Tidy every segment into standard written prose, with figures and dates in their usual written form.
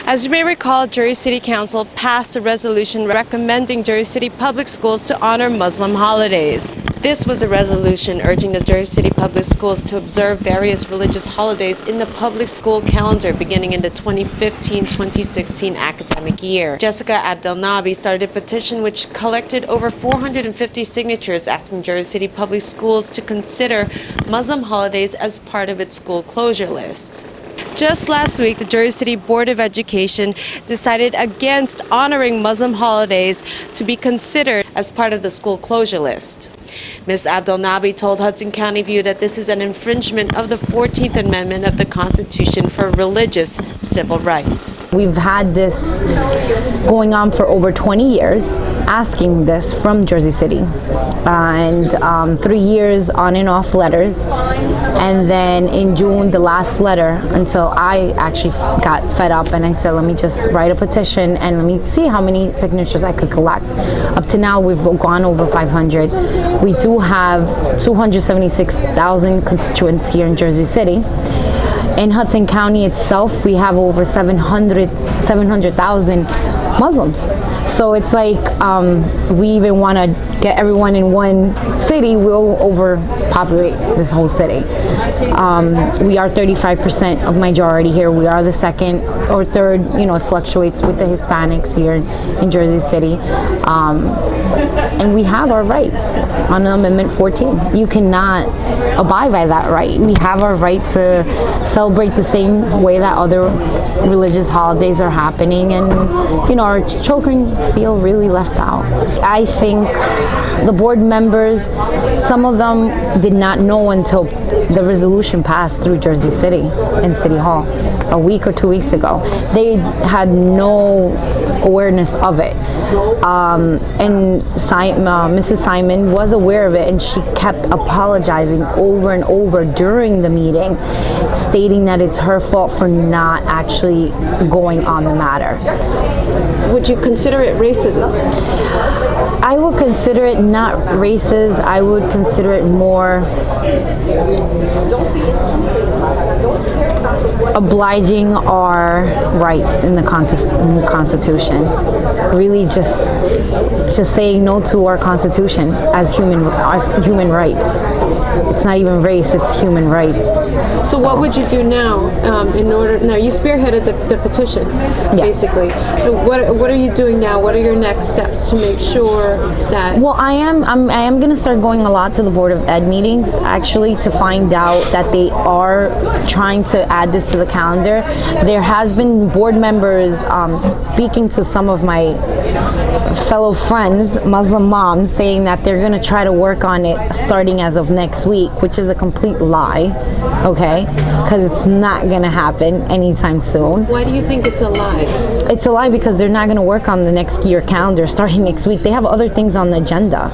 As you may recall, Jersey City Council passed a resolution recommending Jersey City Public Schools to honor Muslim holidays. This was a resolution urging the Jersey City Public Schools to observe various religious holidays in the public school calendar beginning in the 2015-2016 academic year. Jessica Abdelnabi started a petition which collected over 450 signatures asking Jersey City Public Schools to consider Muslim holidays as part of its school closure list. Just last week, the Jersey City Board of Education decided against honoring Muslim holidays to be considered as part of the school closure list. Ms. Abdelnabi told Hudson County View that this is an infringement of the 14th Amendment of the Constitution for religious civil rights. We've had this going on for over 20 years, asking this from Jersey City, and 3 years on and off letters, and then in June, the last letter, until I actually got fed up and I said, let me just write a petition and let me see how many signatures I could collect. Up to now, we've gone over 500. We do have 276,000 constituents here in Jersey City. In Hudson County itself, we have over 700,000 Muslims. So it's like we even want to get everyone in one city, we'll overpopulate this whole city. We are 35% of majority here. We are the second or third, it fluctuates with the Hispanics here in Jersey City. And we have our rights on Amendment 14. You cannot abide by that right. We have our right to celebrate the same way that other religious holidays are happening, and our children feel really left out. I think the board members, some of them did not know until the resolution passed through Jersey City in City Hall a week or 2 weeks ago. They had no awareness of it. And Mrs. Simon was aware of it, and she kept apologizing over and over during the meeting, stating that it's her fault for not actually going on the matter. Would you consider it racism? I would consider it not racist. I would consider it more obliging our rights in the Constitution. Really just saying no to our Constitution as human rights. It's not even race, it's human rights. So what would you do now now you spearheaded the petition, basically. What are you doing now? What are your next steps to make sure that... Well, I am going to start going a lot to the Board of Ed meetings, actually, to find out that they are trying to add this to the calendar. There has been board members speaking to some of my fellow friends, Muslim moms, saying that they're going to try to work on it starting as of next week, which is a complete lie, okay? Because it's not going to happen anytime soon. Why do you think it's a lie? It's a lie because they're not going to work on the next year calendar starting next week. They have other things on the agenda.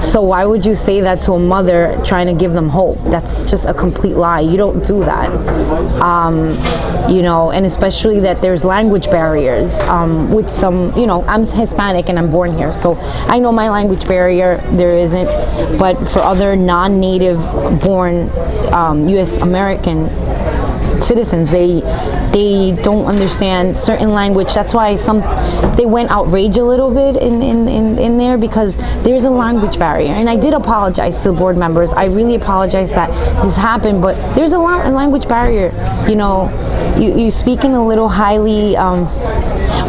So why would you say that to a mother trying to give them hope? That's just a complete lie. You don't do that. And especially that there's language barriers with some, I'm Hispanic and I'm born here, so I know my language barrier, there isn't. But for other non-native born U.S. American citizens, they don't understand certain language. That's why they went outrage a little bit in there, because there's a language barrier. And I did apologize to the board members. I really apologize that this happened, but there's a language barrier. You speak in a little highly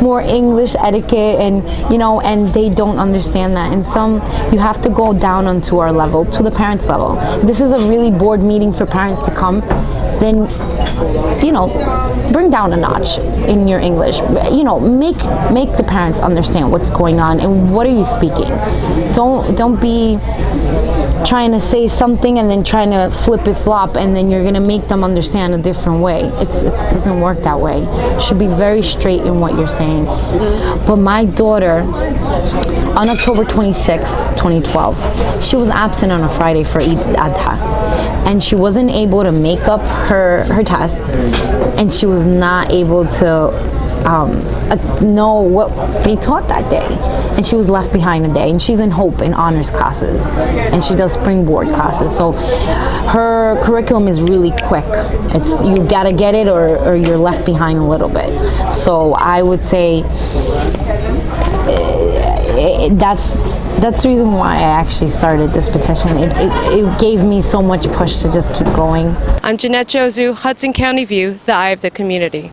more English etiquette, and and they don't understand that. And you have to go down onto our level, to the parents' level. This is a really board meeting for parents to come. Then bring down a notch in your English. Make the parents understand what's going on and what are you speaking. Don't be trying to say something and then trying to flip-flop, and then you're gonna make them understand a different way. It doesn't work that way. You should be very straight in what you're saying. But my daughter, on October 26, 2012, she was absent on a Friday for Eid Al-Adha, and she wasn't able to make up her tests, and she was not able to know what they taught that day. And she was left behind a day. And she's in Hope in honors classes, and she does springboard classes. So her curriculum is really quick. It's you gotta get it, or you're left behind a little bit. So I would say that's the reason why I actually started this petition. It gave me so much push to just keep going. I'm Jeanette Jozu, Hudson County View, the eye of the community.